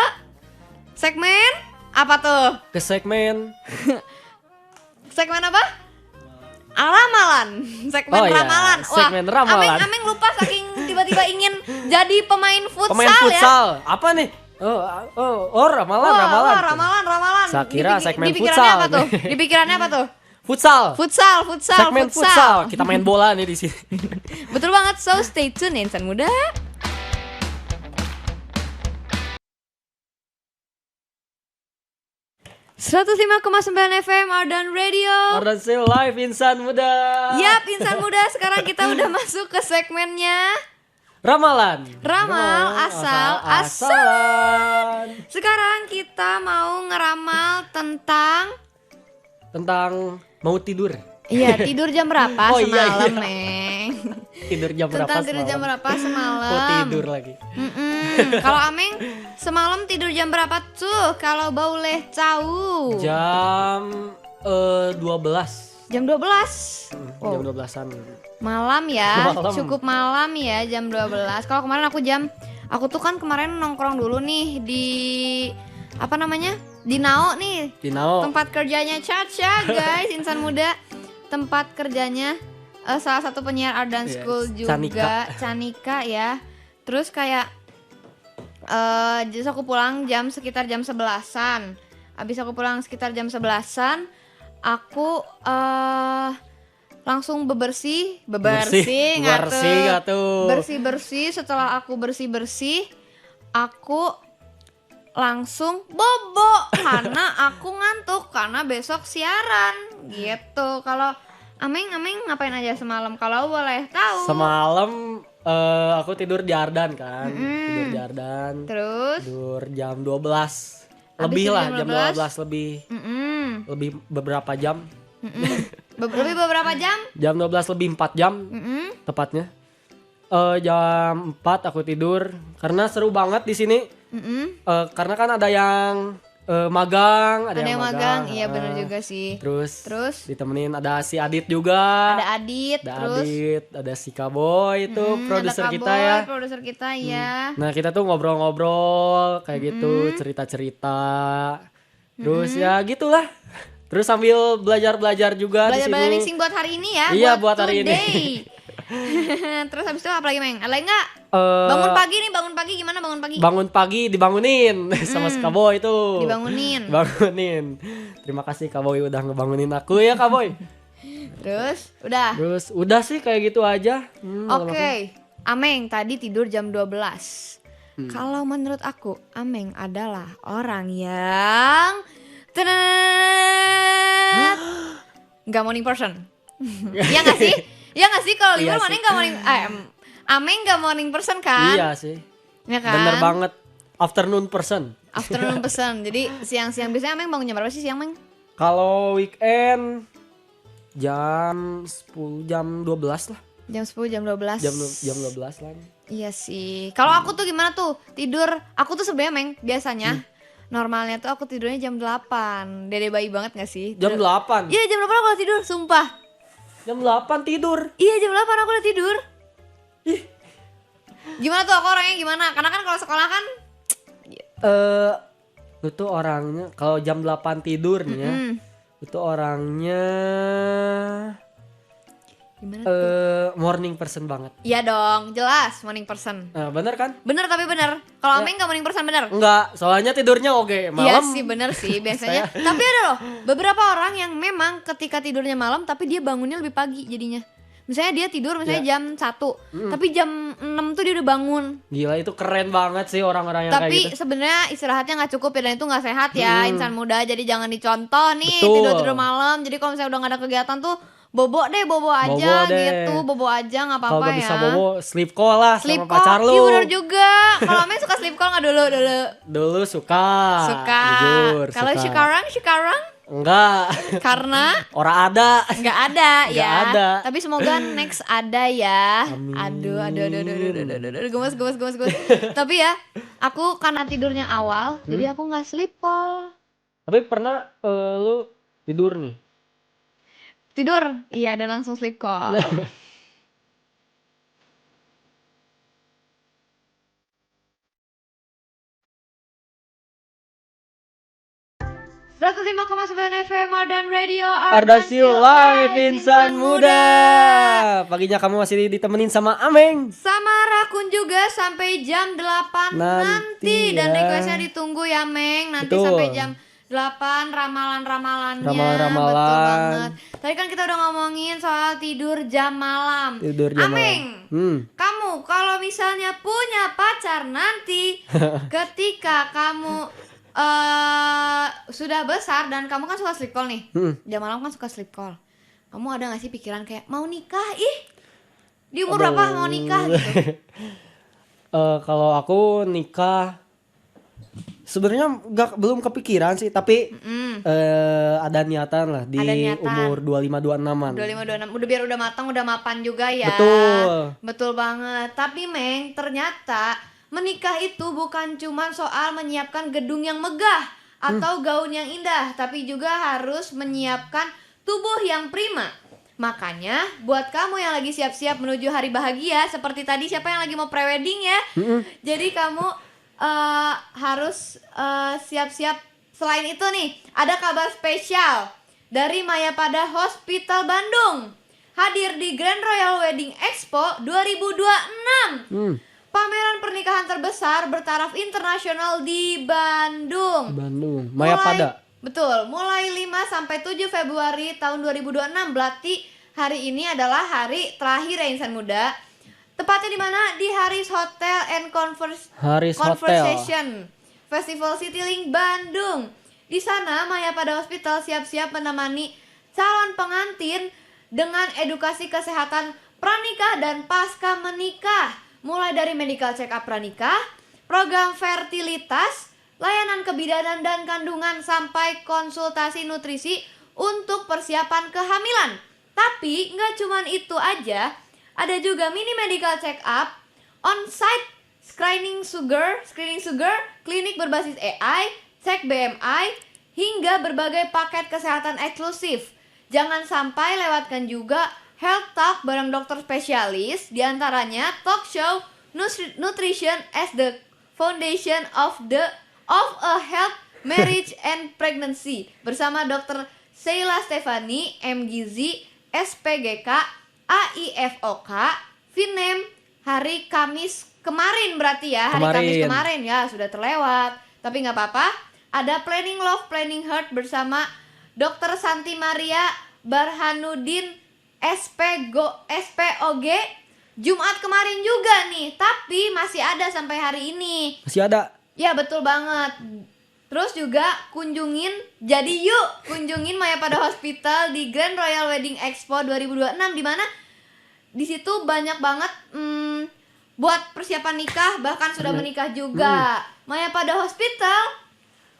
segmen apa tuh? Ke segmen Segmen apa? Ramalan. Segmen Oh iya, ramalan. segmen ramalan. Ameng lupa saking tiba-tiba ingin jadi pemain futsal, pemain ya. futsal. Apa nih? Ramalan, ramalan. Wah, ramalan. Saya kira segmen di pikirannya futsal. apa tuh? Di pikirannya apa tuh? Futsal. Futsal. Segmen futsal. Kita main bola nih di sini. Betul banget. So stay tune insan muda. ...105,9 FM Ardan Radio. Ardan Still Live Insan Muda. Yap, insan muda. Sekarang kita udah masuk ke segmennya Ramalan. Ramal asal asalan. Sekarang kita mau ngeramal tentang Tentang mau tidur. Iya, tidur jam berapa Oh, iya, semalam, iya. Neng? Tidur jam berapa Tentang tidur jam berapa semalam? Oh, tidur lagi. Kalau Ameng semalam tidur jam berapa tuh? Kalau boleh tahu. Jam 12. Jam 12. Jam 12-an. Malam ya. Malam. Cukup malam ya jam 12. Kalau kemarin aku tuh kan kemarin nongkrong dulu nih di apa namanya? Di Nao nih. Di Nao. Tempat kerjanya Caca, guys, insan muda. Tempat kerjanya salah satu penyiar Ardan Yes, School juga, Canika ya. Terus kayak jadi aku pulang sekitar jam 11-an. Habis aku pulang sekitar jam 11-an, aku langsung bebersih nggak tuh? Bersih. Setelah aku bersih, aku langsung bobo karena aku ngantuk karena besok siaran gitu. Kalau Ameng ngapain aja semalam kalau boleh tahu? Semalam aku tidur di Ardan kan. Tidur di Ardan. Terus Tidur jam 12. Lebih lah, jam 12 lebih. Lebih beberapa jam. Lebih beberapa jam? Jam 12 lebih 4 jam tepatnya. Jam 4 aku tidur karena seru banget di sini. Karena kan ada yang magang, ada yang magang. Iya benar juga sih. Terus ditemenin ada si Adit juga. Ada Adit, Ada si Kaboy itu produser kita ya. Produser kita ya. Nah, kita tuh ngobrol-ngobrol kayak gitu, cerita-cerita. Terus ya gitulah. Terus sambil belajar-belajar juga di sini. Belajar mixing buat hari ini ya. Iya, buat hari ini. Terus habis itu apa lagi, Meng? Ada lagi nggak? Bangun pagi gimana bangun pagi? Bangun pagi dibangunin sama si Kaboy itu. Bangunin. Terima kasih Kaboy udah ngebangunin aku ya Kaboy. Terus udah sih kayak gitu aja. Oke. Ameng tadi tidur jam 12. Kalau menurut aku, Ameng adalah orang yang nggak morning person. Iya nggak sih? Iya nggak sih kalau libur mana nggak morning? Ameng nggak morning person kan? Iya sih. Ya kan? Bener banget. Afternoon person. Jadi siang-siang biasanya Ameng bangun jam berapa sih siang, Meng? Kalau weekend jam 10 jam 12 lah. Jam 10 jam 12. Jam 12 lah. Iya sih. Kalau aku tuh gimana tuh? Tidur aku tuh sebenarnya Meng biasanya normalnya tuh aku tidurnya jam 8. Dede bayi banget gak sih? Jam 8? Iya jam 8 aku udah tidur, sumpah. Jam 8 tidur? Iya jam 8 aku udah tidur. Gimana tuh aku orangnya gimana? Karena kan kalau sekolah kan lu tuh orangnya kalau jam 8 tidur nih ya. Itu orangnya gimana tuh? Morning person banget. Iya dong, jelas morning person. Bener kan? Bener tapi bener. Kalau Ameng gak morning person bener? Enggak, soalnya tidurnya oke malam. Iya sih bener sih biasanya. Tapi ada loh beberapa orang yang memang ketika tidurnya malam tapi dia bangunnya lebih pagi jadinya. Misalnya dia tidur jam 1 tapi jam 6 tuh dia udah bangun. Gila itu keren banget sih orang-orang yang kayak gitu. Tapi sebenarnya istirahatnya nggak cukup ya dan itu nggak sehat ya insan muda. Jadi jangan dicontoh nih tidur bobo. Jadi kalau misalnya udah nggak ada kegiatan tuh bobo aja gitu. Bobo aja nggak apa-apa ya. Kalau nggak bisa bobo sleep call lah sleep sama pacar lu. Iya bener juga. Kalau Ameng suka sleep sleep call nggak dulu? Dulu suka. Suka. Jujur, Kalau suka. sekarang Enggak. karena Ora ada. nggak ada Nggak ya. ada. Tapi semoga next ada ya. Amin. Aduh, gemes. Tapi ya, aku karena tidurnya awal, jadi aku nggak sleep call. Tapi pernah lu tidur nih? Tidur, iya dan langsung sleep call. 105,9 FM Ardan Radio Ardasil Live Insan Muda. Paginya kamu masih ditemenin sama Ameng. sama Rakun juga sampai jam 8 nanti. Dan ya. requestnya ditunggu ya Meng. Nanti Betul. sampai jam 8 ramalan-ramalannya. Ramalan-ramalan. Betul banget. Tadi kan kita udah ngomongin soal tidur jam malam. Tidur jam Ameng, kamu kalau misalnya punya pacar nanti ketika kamu sudah besar dan kamu kan suka sleep call nih. Jam malam kan suka sleep call. Kamu ada gak sih pikiran kayak mau nikah? Di umur berapa mau nikah gitu? Kalau aku nikah sebenarnya belum kepikiran sih, tapi ada niatan lah di Ada niatan. umur 25-26an. 25, 26. Udah matang, udah mapan juga ya. Betul. Betul banget. Tapi Meng, ternyata menikah itu bukan cuma soal menyiapkan gedung yang megah atau gaun yang indah, tapi juga harus menyiapkan tubuh yang prima. Makanya buat kamu yang lagi siap-siap menuju hari bahagia, seperti tadi siapa yang lagi mau prewedding ya, jadi kamu harus siap-siap. Selain itu nih, ada kabar spesial dari Mayapada Hospital Bandung. Hadir di Grand Royal Wedding Expo 2026. Pameran pernikahan terbesar bertaraf internasional di Bandung. Mayapada. Betul, mulai 5 sampai 7 Februari tahun 2026. Berarti hari ini adalah hari terakhir ya Insan Muda. Tepatnya di mana? Di Haris Hotel and Conversation Festival Citylink Bandung. Di sana Mayapada Hospital siap-siap menemani calon pengantin dengan edukasi kesehatan pranikah dan pasca menikah. Mulai dari medical check up pranikah, program fertilitas, layanan kebidanan dan kandungan sampai konsultasi nutrisi untuk persiapan kehamilan. Tapi nggak cuman itu aja, ada juga mini medical check up, on-site screening sugar, klinik berbasis AI, cek BMI, hingga berbagai paket kesehatan eksklusif. Jangan sampai lewatkan juga Health Talk bareng dokter spesialis, diantaranya talk show Nutrition as the Foundation of a Health Marriage and Pregnancy bersama Dr. Sheila Stefani, MGizi, SPGK, AIFOK, Vinem, hari Kamis kemarin berarti ya, Kamis kemarin ya sudah terlewat. Tapi nggak apa-apa, ada Planning Love, Planning Heart bersama Dr. Santi Maria Barhanuddin, SPOG, Jumat kemarin juga nih. Tapi masih ada sampai hari ini. Masih ada. Ya betul banget. Terus juga kunjungin Mayapada Hospital di Grand Royal Wedding Expo 2026, di mana di situ banyak banget buat persiapan nikah, bahkan sudah menikah juga. Mayapada Hospital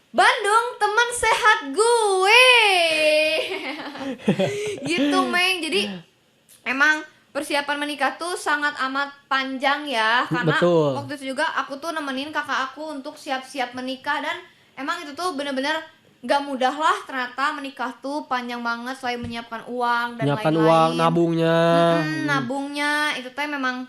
Bandung, teman sehat gue. Gitu Meng. Jadi emang persiapan menikah tuh sangat amat panjang ya. Karena waktu itu juga aku tuh nemenin kakak aku untuk siap-siap menikah. Dan emang itu tuh bener-bener gak mudah lah. Ternyata menikah tuh panjang banget. Selain menyiapkan uang dan lain-lain, uang, nabungnya itu tuh memang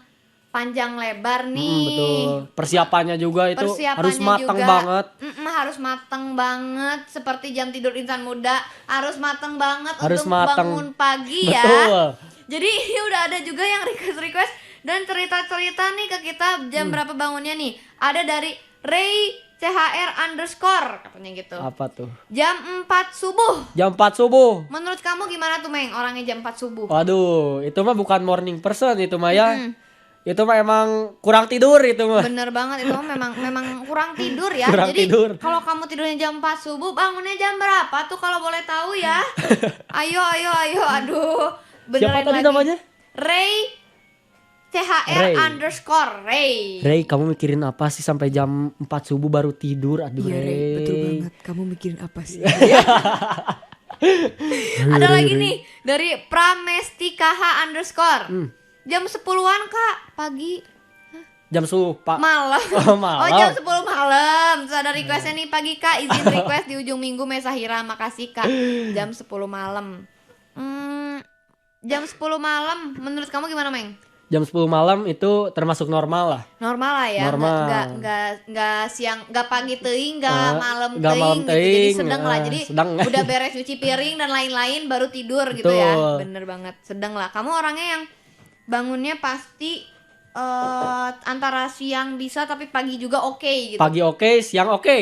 panjang lebar nih. Betul. Persiapannya juga itu harus matang banget. Harus matang banget. Seperti jam tidur insan muda harus matang banget harus untuk bangun pagi ya. Jadi ini udah ada juga yang request dan cerita-cerita nih ke kita jam berapa bangunnya nih. Ada dari Ray CHR _ katanya gitu. Apa tuh? Jam 4 subuh. Jam 4 subuh. Menurut kamu gimana tuh Meng orangnya jam 4 subuh? Waduh, itu mah bukan morning person itu mah ya. Itu mah emang kurang tidur itu mah. Bener banget, itu memang kurang tidur ya. Jadi kalau kamu tidurnya jam 4 subuh, bangunnya jam berapa tuh kalau boleh tahu ya? Ayo, aduh. Siapa tadi namanya? Ray CHR_Ray. Ray, kamu mikirin apa sih sampai jam 4 subuh baru tidur? Aduh, Iya, Ray, Ray. betul banget. Kamu mikirin apa sih? Ada lagi nih dari Pramestikah_. Jam 10-an Kak, pagi. Jam 10, Pak. Malam. Oh, malam. Oh, jam 10 malam. Terus ada requestnya nih pagi Kak, izin request di ujung minggu Mesahira. Makasih Kak. Jam 10 malam. Jam 10 malam menurut kamu gimana, Meng? Jam 10 malam itu termasuk normal lah. Normal lah ya. Normal. Nggak siang, nggak pagi teuing, nggak malam nggak malam teuing gitu. Jadi teuing, sedang lah. Jadi sedang. udah beres cuci piring dan lain-lain baru tidur gitu ya. Betul. Bener banget. Sedang lah. Kamu orangnya yang bangunnya pasti antara siang bisa tapi pagi juga oke gitu. Pagi oke, siang oke.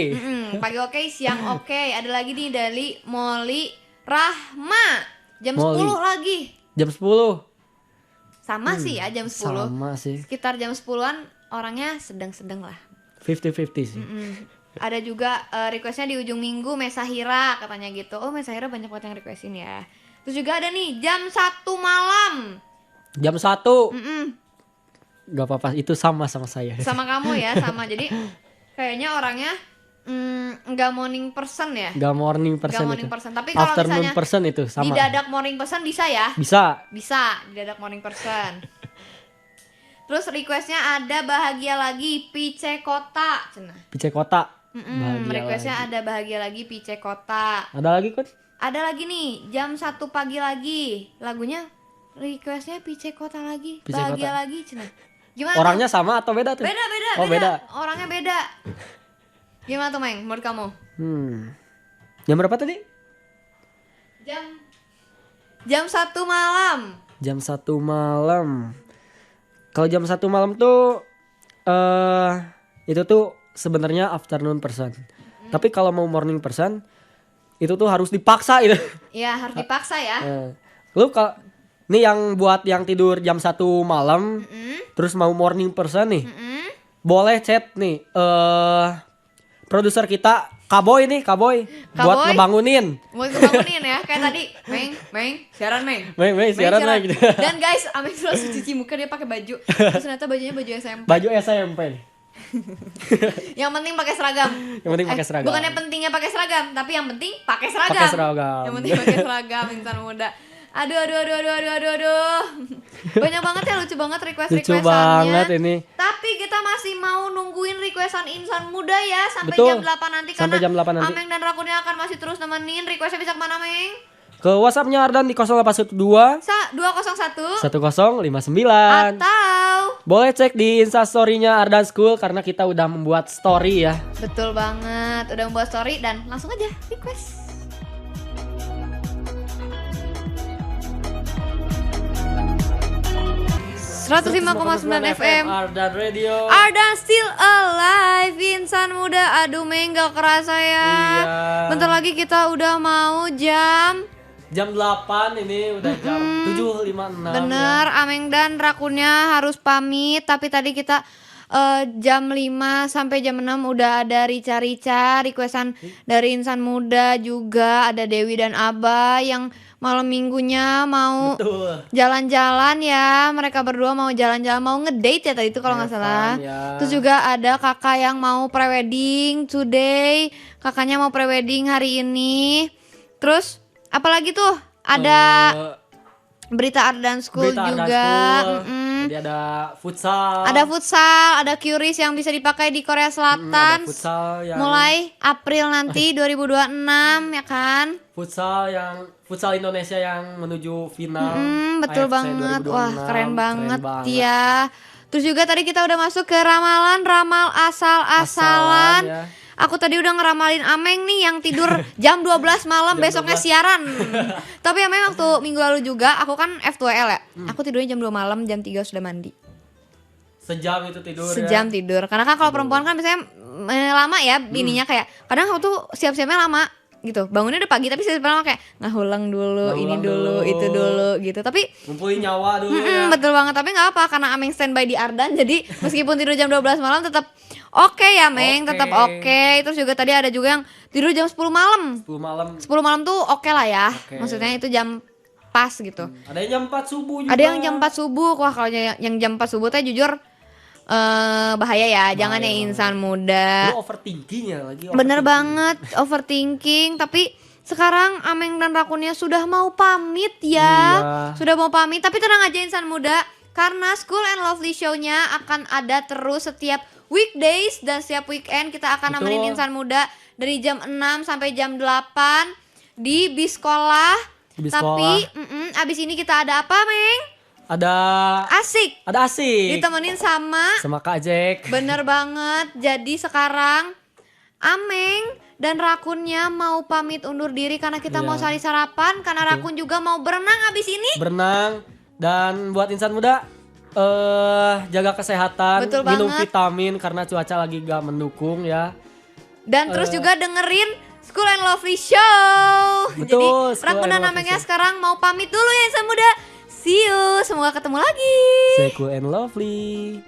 Pagi oke, siang oke. Ada lagi nih dari Molly Rahma. Jam Molly. 10 lagi. Jam 10. Sama sih ya jam 10. Sama sih. Sekitar jam 10-an orangnya sedang-sedang lah. 50-50 sih. Ada juga requestnya di ujung minggu Mesahira katanya gitu. Oh, Mesahira banyak banget yang requestin ya. Terus juga ada nih jam 1 malam. Jam 1. Gak apa-apa, itu sama saya. Sama kamu ya, sama. Jadi kayaknya orangnya nggak morning person ya. Gak morning person Nggak morning itu. person. Tapi kalau Afternoon misalnya person itu sama. didadak morning person bisa ya? Bisa. Bisa, didadak morning person. Terus requestnya ada bahagia lagi Pice Kota. Cenah. Pice Kota. Bahagia Requestnya lagi. ada bahagia lagi Pice Kota. Ada lagi kan? Ada lagi nih jam 1 pagi lagi. Lagunya requestnya Pice Kota lagi. Pice Bahagia Kota. lagi Cenah. Gimana? Orangnya sama atau beda tuh? Beda. Oh, beda. Orangnya beda. Gimana tuh, Meng? Menurut kamu? Jam berapa tadi? Jam 1 malam. Jam 1 malam. Kalau jam 1 malam tuh itu tuh sebenarnya afternoon person. Tapi kalau mau morning person itu tuh harus dipaksa gitu. Ya, harus dipaksa ya. Lu kalau nih yang buat yang tidur jam 1 malam terus mau morning person nih. Boleh chat nih produser kita Kaboy buat ngebangunin. Buat ngebangunin ya. Kayak tadi, Meng, siaran Meng. Meng, siaran Meng gitu. Dan guys, Ameng terus cuci muka dia pakai baju. Terus ternyata bajunya baju SMP. Baju SMP. Yang penting pakai seragam. Yang penting pakai seragam. Bukannya pentingnya pakai seragam, tapi yang penting pakai seragam. Pakai seragam. Yang penting pakai seragam insan muda. Aduh. Banyak banget ya, lucu banget request-requestannya. Lucu banget ini. Tapi kita masih mau nungguin requestan insan muda ya sampai Betul. jam 8 nanti. Sampai karena jam 8 nanti. Ameng dan Rakunnya akan masih terus nemenin. Requestnya bisa kemana, Meng? Ke WhatsApp-nya Ardan di 0812 201 1059. atau Boleh cek di Instastory-nya Ardan School karena kita udah membuat story ya. betul banget udah membuat story dan langsung aja request. FM Ardan Radio. Ardan still alive, insan muda. Aduh, Meng, gak kerasa ya. Iya. Bentar lagi kita udah mau jam. Jam 8 ini udah jam 7.56. Bener, Ameng dan Rakunnya harus pamit. Tapi tadi kita jam 5 sampai jam 6 udah ada Rica-Rica, requestan dari insan muda juga. Ada Dewi dan Abah yang malam minggunya mau Betul. jalan-jalan ya. Mereka berdua mau jalan-jalan, mau ngedate ya tadi itu kalau nggak salah. Ya. Terus juga ada kakak yang mau prewedding today. Kakaknya mau prewedding hari ini. Terus apalagi tuh ada berita Ardan School Berita Ardan juga. School. Jadi ada futsal. Ada futsal, ada QRIS yang bisa dipakai di Korea Selatan. Ada futsal yang Mulai April nanti 2026 ya kan? Futsal Indonesia yang menuju final. Betul AFC banget. 2026. Wah, keren banget ya. Terus juga tadi kita udah masuk ke ramal asal-asalan. Ya. Aku tadi udah ngeramalin Ameng nih yang tidur jam 12 malam Jam besoknya 12. siaran. Tapi Ameng waktu minggu lalu juga, aku kan F2L ya. Aku tidurnya jam 2 malam, jam 3 sudah mandi. Sejam itu tidur Sejam ya. tidur. Karena kan kalau perempuan kan biasanya lama ya bininya kayak. Kadang aku tuh siap-siapnya lama gitu. Bangunnya udah pagi tapi siap-siapnya lama kayak ngahulang dulu, ini dulu, itu dulu gitu. Tapi Ngumpulin nyawa dulu ya. betul banget, tapi nggak apa karena Ameng standby di Ardan. Jadi meskipun tidur jam 12 malam tetap oke ya, Meng, Oke. tetap oke. Terus juga tadi ada juga yang tidur jam 10 malam. 10 malam. 10 malam tuh oke lah ya. Oke. Maksudnya itu jam pas gitu. Ada yang jam 4 subuh juga. Ada yang jam 4 subuh. Wah, kalau yang jam 4 subuh teh jujur bahaya ya. Jangan ya insan muda. Lu overthinking ya lagi. Bener banget, overthinking. Tapi sekarang Ameng dan Rakunnya sudah mau pamit ya. Iya. Sudah mau pamit, tapi tenang aja insan muda. Karena School and Lovely Show-nya akan ada terus setiap weekdays dan setiap weekend. Kita akan Betul. nemenin insan muda dari jam 6 sampai jam 8 di bis sekolah. Di bis Tapi abis ini kita ada apa, Meng? Ada Asik. asik. Ditemenin sama Kak Jack. bener banget. Jadi sekarang Ameng dan Rakunnya mau pamit undur diri karena kita Iya. mau cari sarapan. Karena Rakun juga mau berenang abis ini. Berenang dan buat insan muda jaga kesehatan, Betul minum banget. vitamin karena cuaca lagi gak mendukung ya. Dan terus juga dengerin School and Lovely Show. Betul, Jadi School Rakun and dan Lovely Amengnya Show. sekarang mau pamit dulu ya insan muda. See you. Semoga ketemu lagi. Stay cool and lovely.